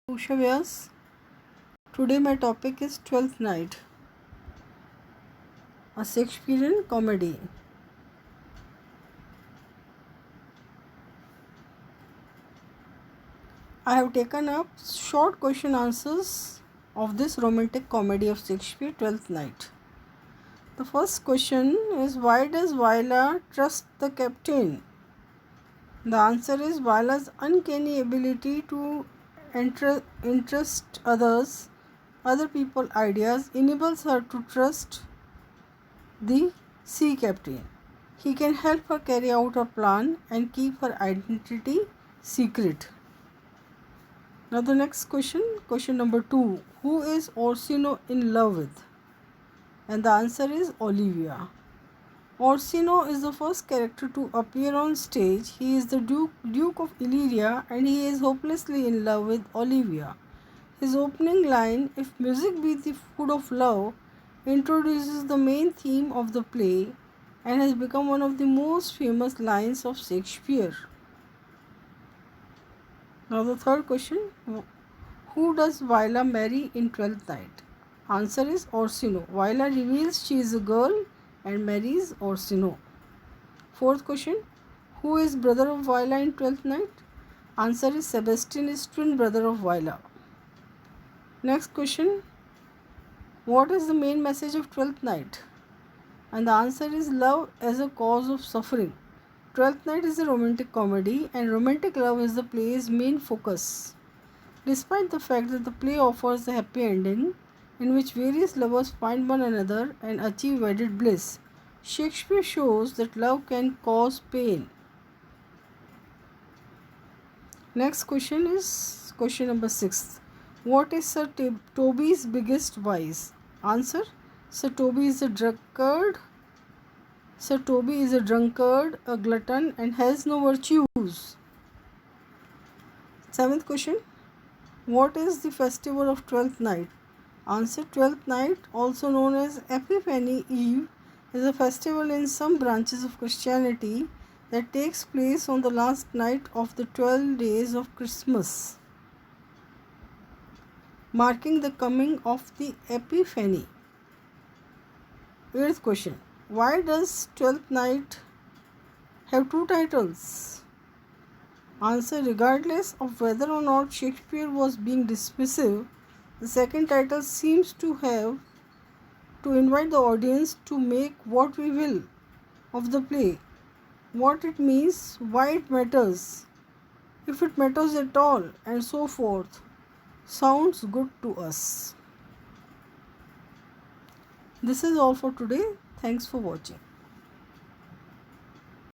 Usha Vyas. Today my topic is Twelfth Night, a Shakespearean comedy. I have taken up short question answers of this romantic comedy of Shakespeare, Twelfth Night. The first question is, why does Viola trust the captain? The answer is, Viola's uncanny ability to interest other people's ideas enables her to trust the sea captain. He can help her carry out her plan and keep her identity secret. Now the next question number 2. Who is Orsino in love with? And the answer is Olivia. Orsino is the first character to appear on stage. He is the Duke of Illyria and he is hopelessly in love with Olivia. His opening line, "If music be the food of love," introduces the main theme of the play and has become one of the most famous lines of Shakespeare. Now the third question, who does Viola marry in Twelfth Night? Answer is Orsino. Viola reveals she is a girl and marries Orsino. Fourth question, who is brother of Viola in Twelfth Night? Answer is Sebastian is twin brother of Viola. Next question, what is the main message of Twelfth Night? And the answer is love as a cause of suffering. Twelfth Night is a romantic comedy and romantic love is the play's main focus. Despite the fact that the play offers a happy ending in which various lovers find one another and achieve wedded bliss, Shakespeare shows that love can cause pain. Next question is question number 6. What is Sir Toby's biggest vice? Answer, Sir Toby is a drunkard. Sir Toby is a drunkard, a glutton, and has no virtues. Seventh question, what is the festival of Twelfth Night? Answer, Twelfth Night, also known as Epiphany Eve, is a festival in some branches of Christianity that takes place on the last night of the 12 days of Christmas, marking the coming of the Epiphany. Eighth question, why does Twelfth Night have two titles? Answer, regardless of whether or not Shakespeare was being dismissive, the second title seems to have to invite the audience to make what we will of the play, what it means, why it matters, if it matters at all, and so forth. Sounds good to us. This is all for today. Thanks for watching.